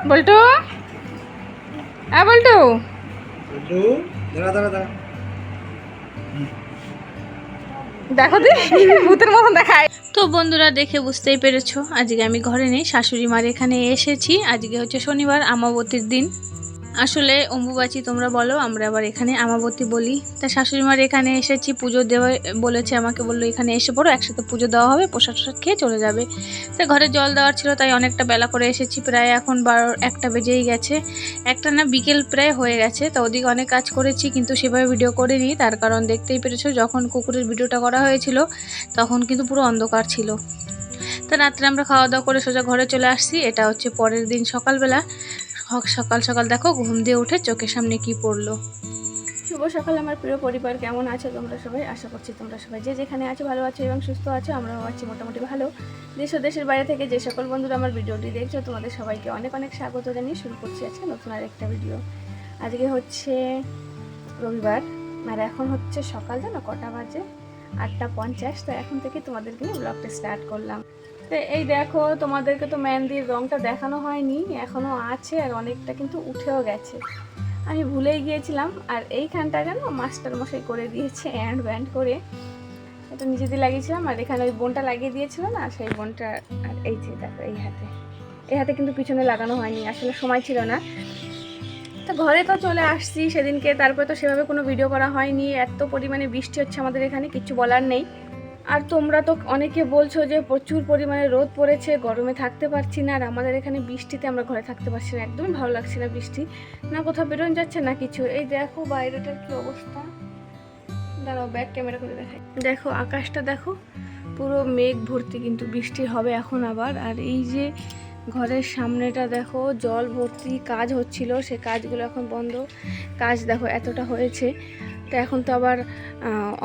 বল্টু, বল্টু, দেখো দি ভূতের মতন দেখায়। তো বন্ধুরা দেখে বুঝতেই পেরেছো আজকে আমি ঘরে নেই, শাশুড়ি মার এখানে এসেছি। আজকে হচ্ছে শনিবার, আমাবতীর দিন। আসলে অম্বুবাচী তোমরা বলো, আমরা আবার এখানে আমাবতী বলি। তা শাশুড়ি মার এখানে এসেছি, পুজো দেওয়া বলেছে, আমাকে বললো এখানে এসে পড়ো, একসাথে পুজো দেওয়া হবে, প্রসাদ টসাদ খেয়ে চলে যাবে। তা ঘরে জল দেওয়ার ছিল, তাই অনেকটা বেলা করে এসেছি, প্রায় এখন 1টা বেজেই গেছে। একটা না বিকেল প্রায় হয়ে গেছে। তা ওদিকে অনেক কাজ করেছি, কিন্তু সেভাবে ভিডিও করিনি। তার কারণ দেখতেই পেরেছো, যখন কুকুরের ভিডিওটা করা হয়েছিল তখন কিন্তু পুরো অন্ধকার ছিল। তা রাত্রে আমরা খাওয়া দাওয়া করে সোজা ঘরে চলে আসছি। এটা হচ্ছে পরের দিন সকালবেলা। সকাল সকাল দেখো ঘুম দিয়ে উঠে চোখের সামনে কি পড়লো। শুভ সকাল আমার প্রিয় পরিবার, কেমন আছো তোমরা সবাই? আশা করছি তোমরা সবাই যে যেখানে আছো ভালো আছো এবং সুস্থ আছো। আমরাও আছি মোটামুটি ভালো। দেশ ও দেশের বাইরে থেকে যে সকল বন্ধুরা আমার ভিডিওটি দেখছো, তোমাদের সবাইকে অনেক অনেক স্বাগত জানিয়ে শুরু করছি আজকে নতুন আর একটা ভিডিও। আজকে হচ্ছে রবিবার, আর এখন হচ্ছে সকাল, জানো কটা বাজে? 8:50। তো এখন থেকে তোমাদেরকে নিয়ে ব্লগটা স্টার্ট করলাম। তো এই দেখো, তোমাদেরকে তো মেহেন্দির রঙটা দেখানো হয়নি, এখনও আছে, আর অনেকটা কিন্তু উঠেও গেছে। আমি ভুলেই গিয়েছিলাম। আর এইখানটা যেন মাস্টার মশাই করে দিয়েছে অ্যান্ড ব্যান্ড করে, এটা নিজে দিয়ে লাগিয়েছিলাম। আর এখানে ওই বোনটা লাগিয়ে দিয়েছিল না, সেই বোনটা। আর এই যে দেখো এই হাতে কিন্তু পিছনে লাগানো হয়নি, আসলে সময় ছিল না। তো ঘরে তো চলে আসছি সেদিনকে, তারপরে তো সেভাবে কোনো ভিডিও করা হয়নি। এত পরিমাণে বৃষ্টি হচ্ছে আমাদের এখানে, কিচ্ছু বলার নেই। আর তোমরা তো অনেকে বলছো যে প্রচুর পরিমাণে রোদ পড়েছে, গরমে থাকতে পারছি না। আর আমাদের এখানে বৃষ্টিতে আমরা ঘরে থাকতে পারছি না, একদমই ভালো লাগছে না। বৃষ্টি না, কোথাও বেরোনো যাচ্ছে না কিছু। এই দেখো বাইরেটার কি অবস্থা, দাঁড়াও ব্যাক ক্যামেরা করে দেখাই। দেখো আকাশটা দেখো, পুরো মেঘ ভর্তি, কিন্তু বৃষ্টি হবে এখন আবার। আর এই যে ঘরের সামনেটা দেখো জল ভর্তি, কাজ হচ্ছিল, সে কাজগুলো এখন বন্ধ। কাজ দেখো এতটা হয়েছে। তো এখন তো আবার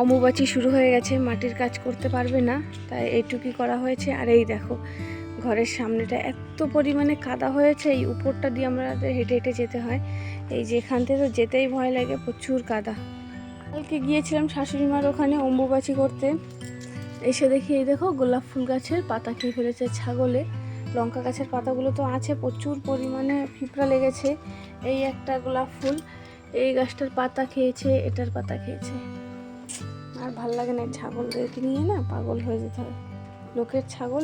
অম্বুবাচী শুরু হয়ে গেছে, মাটির কাজ করতে পারবে না, তাই এইটুকুই করা হয়েছে। আর এই দেখো ঘরের সামনেটা এত পরিমাণে কাদা হয়েছে, এই উপরটা দিয়ে আমরা হেঁটে হেঁটে যেতে হয়। এই যে এখান থেকে তো যেতেই ভয় লাগে, প্রচুর কাদা। কালকে গিয়েছিলাম শাশুড়ি মার ওখানে অম্বুবাচী করতে, এসে দেখি এই দেখো গোলাপ ফুল গাছের পাতা খেয়ে ফেলেছে ছাগলে। লঙ্কা গাছের পাতাগুলো তো আছে, প্রচুর পরিমাণে পিঁপড়া লেগেছে। এই একটা গোলাপ ফুল, এই গাছটার পাতা খেয়েছে, এটার পাতা খেয়েছে। আর ভাল লাগে না, ছাগলদেরকে নিয়ে না পাগল হয়ে যেতে হয়। লোকের ছাগল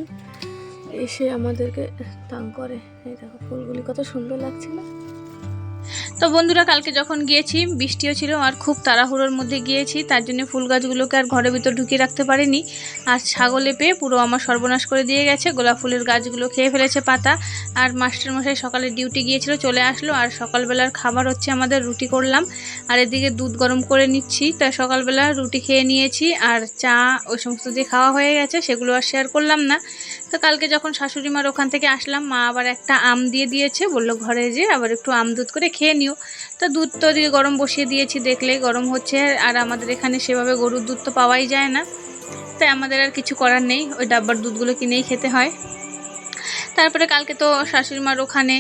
এসে আমাদেরকে তাং করে। এই দেখো ফুলগুলি কত সুন্দর লাগছে না? তো বন্ধুরা কালকে যখন গিয়েছি বৃষ্টিও ছিল, আর খুব তাড়াহুড়োর মধ্যে গিয়েছি, তার জন্য ফুল গাছগুলোকে আর ঘরের ভিতর ঢুকিয়ে রাখতে পারিনি। আর ছাগলে পেয়ে পুরো আমার সর্বনাশ করে দিয়ে গেছে, গোলাপ ফুলের গাছগুলো খেয়ে ফেলেছে পাতা। আর মাস্টারমশাই সকালে ডিউটি গিয়েছিল, চলে আসলো। আর সকালবেলার খাবার হচ্ছে আমাদের রুটি করলাম, আর এদিকে দুধ গরম করে নিচ্ছি। তা সকালবেলা রুটি খেয়ে নিয়েছি, আর চা ওই সমস্ত দিয়ে খাওয়া হয়ে গেছে, সেগুলো আর শেয়ার করলাম না। তো কালকে যখন শাশুড়ি মার ওখান থেকে আসলাম, মা আবার একটা আম দিয়ে দিয়েছে, বললো ঘরে যে আবার একটু আম দুধ করে খেয়ে নিও। তো দুধ তো দিয়ে গরম বসিয়ে দিয়েছি, দেখলে গরম হচ্ছে। আর আমাদের এখানে সেভাবে গরুর দুধ তো পাওয়াই যায় না, তাই আমাদের আর কিছু করার নেই, ওই ডাব্বার দুধগুলো কিনেই খেতে হয়। তারপরে কালকে তো শাশুড়ি মার ওখানে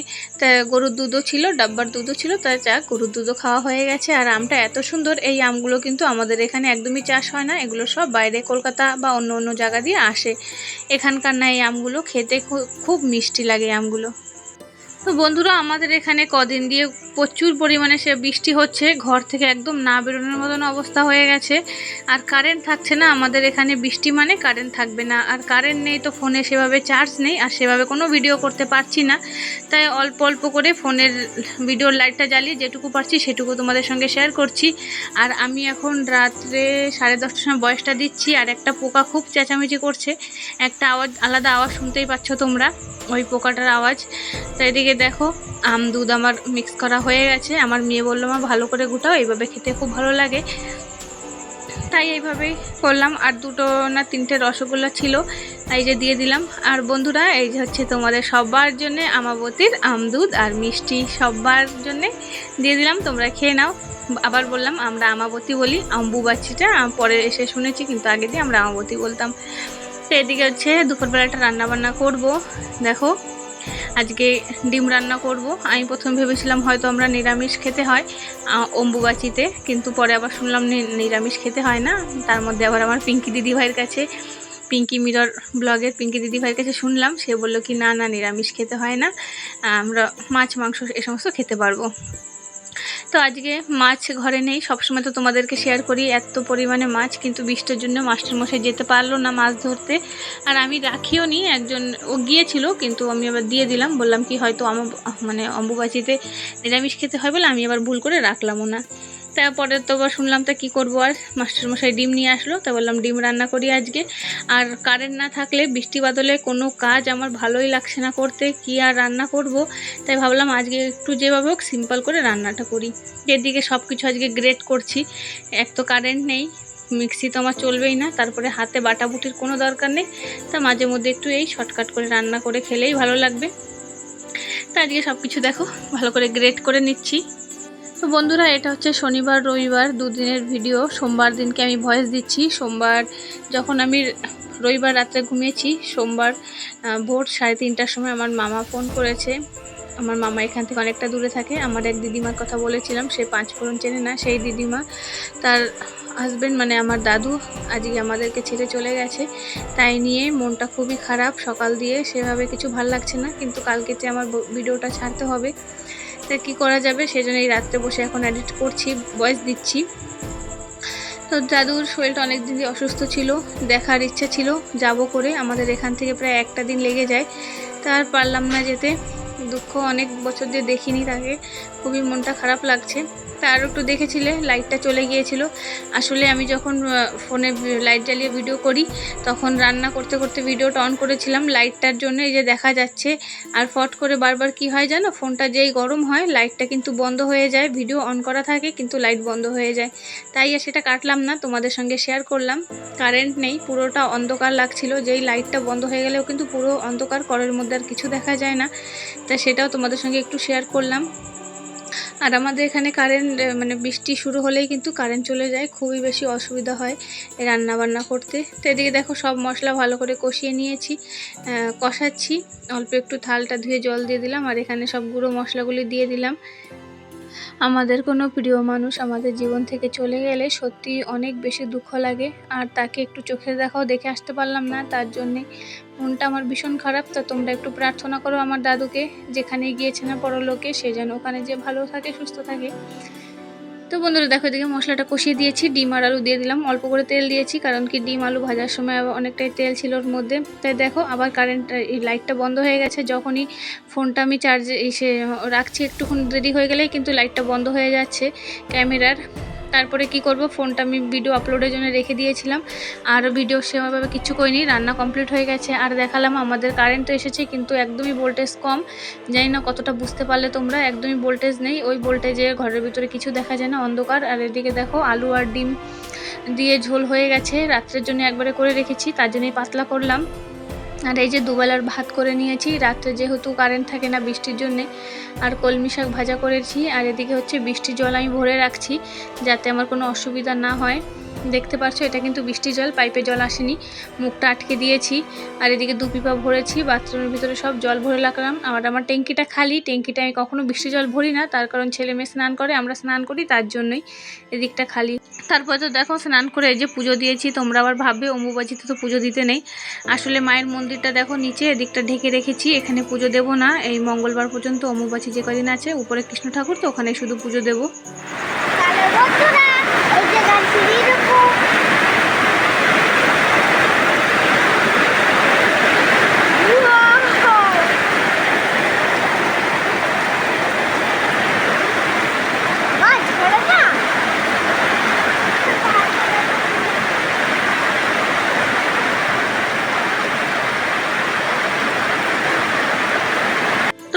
গরুর দুধও ছিল, ডাব্বার দুধও ছিল, তাই যাক গরুর দুধও খাওয়া হয়ে গেছে। আর আমটা এত সুন্দর, এই আমগুলো কিন্তু আমাদের এখানে একদমই চাষ হয় না, এগুলো সব বাইরে কলকাতা বা অন্য অন্য জায়গা দিয়ে আসে। এখানকার না এই আমগুলো, খেতে খুব মিষ্টি লাগে আমগুলো। তো বন্ধুরা আমাদের এখানে কদিন দিয়ে প্রচুর পরিমাণে সে বৃষ্টি হচ্ছে, ঘর থেকে একদম না বেরোনোর মতন অবস্থা হয়ে গেছে। আর কারেন্ট থাকছে না, আমাদের এখানে বৃষ্টি মানে কারেন্ট থাকবে না। আর কারেন্ট নেই তো ফোনে সেভাবে চার্জ নেই, আর সেভাবে কোনো ভিডিও করতে পারছি না। তাই অল্প অল্প করে ফোনের ভিডিওর লাইটটা জ্বালিয়ে যেটুকু পারছি সেটুকু তোমাদের সঙ্গে শেয়ার করছি। আর আমি এখন রাত্রে 10:30টার সময় বয়সটা দিচ্ছি, আর একটা পোকা খুব চেঁচামেচি করছে, একটা আওয়াজ, আলাদা আওয়াজ শুনতেই পাচ্ছ তোমরা, ওই পোকাটার আওয়াজ। তো এদিকে দেখো আম দুধ আমার মিক্স করা হয়ে গেছে। আমার মেয়ে বললো মা ভালো করে গুটাও, এইভাবে খেতে খুব ভালো লাগে, তাই এইভাবেই করলাম। আর 2 না 3টে রসগোল্লা ছিল, এই যে দিয়ে দিলাম। আর বন্ধুরা এই যে হচ্ছে তোমাদের সবার জন্য আমাবতীর আম দুধ আর মিষ্টি, সবার জন্যে দিয়ে দিলাম, তোমরা খেয়ে নাও। আবার বললাম আমরা আমাবতী বলি, অম্বুবাচীটা পরে এসে শুনেছি, কিন্তু আগে দিয়ে আমরা আমাবতী বলতাম। তো এদিকে হচ্ছে দুপুরবেলাটা রান্নাবান্না করব। দেখো আজকে ডিম রান্না করব। আমি প্রথম ভেবেছিলাম হয়তো আমরা নিরামিষ খেতে হয় অম্বুবাচিতে, কিন্তু পরে আবার শুনলাম নিরামিষ খেতে হয় না। তার মধ্যে আবার আমার পিঙ্কি দিদিভাইয়ের কাছে, পিঙ্কি মিরর ব্লগের পিঙ্কি দিদিভাইয়ের কাছে শুনলাম, সে বললো কি না না নিরামিষ খেতে হয় না, আমরা মাছ মাংস এ সমস্ত খেতে পারবো। তো আজকে মাছ ঘরে নেই, সবসময় তো তোমাদেরকে শেয়ার করি এত পরিমাণে মাছ, কিন্তু বৃষ্টির জন্য মাস্টারমশাই যেতে পারলো না মাছ ধরতে, আর আমি রাখিও নি। একজন ও গিয়েছিল, কিন্তু আমি আবার দিয়ে দিলাম, বললাম কি হয়তো মানে অম্বুবাচিতে নিরামিষ খেতে হয় বলে আমি আবার ভুল করে রাখলামও না। তারপরে তো আবার শুনলাম তা কী করবো, আর মাস্টারমশাই ডিম নিয়ে আসলো, তা বললাম ডিম রান্না করি আজকে। আর কারেন্ট না থাকলে বৃষ্টি বাদলে কোনো কাজ আমার ভালোই লাগছে না করতে, কি আর রান্না করব। তাই ভাবলাম আজকে একটু যেভাবে হোক সিম্পল করে রান্নাটা করি। এদিকে সব কিছু আজকে গ্রেট করছি, এক তো কারেন্ট নেই, মিক্সি তো আমার চলবেই না, তারপরে হাতে বাটাবুটির কোনো দরকার নেই। তা মাঝে মধ্যে একটু এই শর্টকাট করে রান্না করে খেলেই ভালো লাগবে। তা আজকে সব কিছু দেখো ভালো করে গ্রেট করে নিচ্ছি। তো বন্ধুরা, এটা হচ্ছে শনিবার রবিবার দুদিনের ভিডিও। সোমবার দিনকে আমি ভয়েস দিচ্ছি। সোমবার যখন আমি রবিবার রাত্রে ঘুমিয়েছি, সোমবার ভোর 3:30টার সময় আমার মামা ফোন করেছে। আমার মামা এখান থেকে অনেকটা দূরে থাকে। আমার এক দিদিমার কথা বলেছিলাম, সে 5 ফোড়ন চেনে না, সেই দিদিমা, তার হাজব্যান্ড মানে আমার দাদু আজকে আমাদেরকে ছেড়ে চলে গেছে। তাই নিয়ে মনটা খুবই খারাপ, সকাল দিয়ে সেভাবে কিছু ভাল লাগছে না, কিন্তু কালকেতে আমার ভিডিওটা ছাড়তে হবে। তা কী করা যাবে, সেই জন্য এই রাত্রে বসে এখন এডিট করছি, ভয়েস দিচ্ছি। তো দাদুর শরীরটা অনেক দিন অসুস্থ ছিল, দেখার ইচ্ছা ছিল যাব করে, আমাদের এখান থেকে প্রায় একটা দিন লেগে যায়, তার পারলাম না যেতে। দুঃখ, অনেক বছর দিয়ে দেখিনি তাকে, খুবই মনটা খারাপ লাগছে। তা আরও একটু দেখেছিলে লাইটটা চলে গিয়েছিল। আসলে আমি যখন ফোনে লাইট জ্বালিয়ে ভিডিও করি, তখন রান্না করতে করতে ভিডিওটা অন করেছিলাম লাইটটার জন্য, এই যে দেখা যাচ্ছে। আর ফট করে বারবার কি হয় জানো, ফোনটা যেই গরম হয় লাইটটা কিন্তু বন্ধ হয়ে যায়, ভিডিও অন করা থাকে কিন্তু লাইট বন্ধ হয়ে যায়। তাই আর সেটা কাটলাম না, তোমাদের সঙ্গে শেয়ার করলাম। কারেন্ট নেই, পুরোটা অন্ধকার লাগছিল, যেই লাইটটা বন্ধ হয়ে গেলেও কিন্তু পুরো অন্ধকার, ঘরের মধ্যে আর কিছু দেখা যায় না। তা সেটাও তোমাদের সঙ্গে একটু শেয়ার করলাম। আর আমাদের এখানে কারেন্ট মানে বৃষ্টি শুরু হলেই কিন্তু কারেন্ট চলে যায়, খুবই বেশি অসুবিধা হয় রান্না বান্না করতে। তো এদিকে দেখো সব মশলা ভালো করে কষিয়ে নিয়েছি, কষাচ্ছি। অল্প একটু থালটা ধুয়ে জল দিয়ে দিলাম, আর এখানে সব গুঁড়ো মশলাগুলি দিয়ে দিলাম। আমাদের কোনো প্রিয় মানুষ আমাদের জীবন থেকে চলে গেলে সত্যি অনেক বেশি দুঃখ লাগে, আর তাকে একটু চোখের দেখাও দেখে আসতে পারলাম না, তার জন্যে মনটা আমার ভীষণ খারাপ। তো তোমরা একটু প্রার্থনা করো আমার দাদুকে, যেখানে গিয়েছে না পরলোকে, সে যেন ওখানে যে ভালো থাকে সুস্থ থাকে। তো বন্ধুরা দেখো, এদিকে মশলাটা কষিয়ে দিয়েছি, ডিম আর আলু দিয়ে দিলাম, অল্প করে তেল দিয়েছি, কারণ কি ডিম আলু ভাজার সময় অনেকটাই তেল ছিল ওর মধ্যে। তাই দেখো আবার কারেন্ট এই লাইটটা বন্ধ হয়ে গেছে, যখনই ফোনটা আমি চার্জে এসে রাখছি একটুক্ষণ দেরি হয়ে গেলেই কিন্তু লাইটটা বন্ধ হয়ে যাচ্ছে ক্যামেরার। তারপরে কি করব, ফোনটা আমি ভিডিও আপলোডের জন্য রেখে দিয়েছিলাম, আর ভিডিও সেভাবে কিছু করিনি, রান্না কমপ্লিট হয়ে গেছে। আর দেখালাম আমাদের কারেন্ট তো এসেছে, কিন্তু একদমই ভোল্টেজ কম, জানি না কতটা বুঝতে পারলে তোমরা, একদমই ভোল্টেজ নেই, ওই ভোল্টেজে ঘরের ভিতরে কিছু দেখা যায় না, অন্ধকার। আর এদিকে দেখো আলু আর ডিম দিয়ে ঝোল হয়ে গেছে, রাত্রের জন্য একবারে করে রেখেছি, তার জন্যই পাতলা করলাম। আর এই যে দুবেলার ভাত করে নিয়েছি, রাত্রে যেহেতু কারেন্ট থাকে না বৃষ্টির জন্যে। আর কলমি শাক ভাজা করেছি, আর এদিকে হচ্ছে বৃষ্টির জল আমি ভরে রাখছি যাতে আমার কোনো অসুবিধা না হয়। দেখতে পাচ্ছ এটা কিন্তু বৃষ্টির জল, পাইপে জল আসেনি, মুখটা আটকে দিয়েছি। আর এদিকে 2 পিপা ভরেছি, বাথরুমের ভিতরে সব জল ভরে রাখলাম। আর আমার ট্যাঙ্কিটা খালি, ট্যাঙ্কিটা আমি কখনো বৃষ্টির জল ভরি না, তার কারণ ছেলে মেয়ে স্নান করে, আমরা স্নান করি, তার জন্যই এদিকটা খালি। তারপর তো দেখো স্নান করে এই যে পুজো দিয়েছি। তোমরা আবার ভাববে অম্বুবাচিতে তো পুজো দিতে নেই, আসলে মায়ের মন্দিরটা দেখো নিচে এদিকটা ঢেকে রেখেছি, এখানে পুজো দেব না এই মঙ্গলবার পর্যন্ত, অম্বুবাচি যে কদিন আছে, উপরে কৃষ্ণ ঠাকুর, তো ওখানে শুধু পুজো দেবো।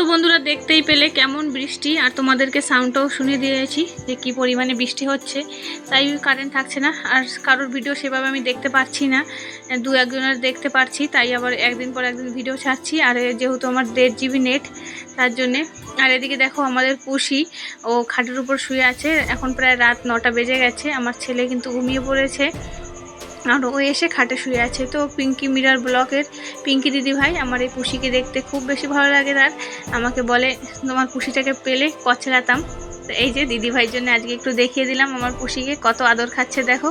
তো বন্ধুরা দেখতেই পেলে কেমন বৃষ্টি, আর তোমাদেরকে সাউন্ডটাও শুনিয়ে দিয়েছি যে কী পরিমাণে বৃষ্টি হচ্ছে। তাই কারেন্ট থাকছে না, আর কারোর ভিডিও সেভাবে আমি দেখতে পাচ্ছি না, 2-1 জনের দেখতে পাচ্ছি, তাই আবার একদিন পর একদিন ভিডিও ছাড়ছি। আর যেহেতু আমার 1.5 GB নেট, তার জন্যে। আর এদিকে দেখো আমাদের পুষি, ও খাটের উপর শুয়ে আছে, এখন প্রায় রাত 9টা বেজে গেছে, আমার ছেলে কিন্তু ঘুমিয়ে পড়েছে। আর ও এসে খাটে শুয়ে আছে। তো পিঙ্কি মিরার ব্লকের পিঙ্কি দিদিভাই আমার এই পুষিকে দেখতে খুব বেশি ভালো লাগে, তার আমাকে বলে তোমার পুষিটাকে পেলে কচলাতাম। তো এই যে দিদিভাইয়ের জন্য আজকে একটু দেখিয়ে দিলাম আমার পুষিকে কত আদর খাচ্ছে, দেখো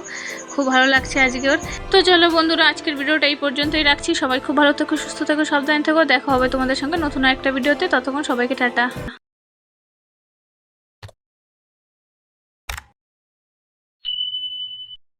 খুব ভালো লাগছে আজকে ওর। তো চলো বন্ধুরা, আজকের ভিডিওটা এই পর্যন্তই রাখছি। সবাই খুব ভালো থেকো, সুস্থ থেকো, সাবধানে থেকো। দেখা হবে তোমাদের সঙ্গে নতুন একটা ভিডিওতে। ততক্ষণ সবাইকে টাটা।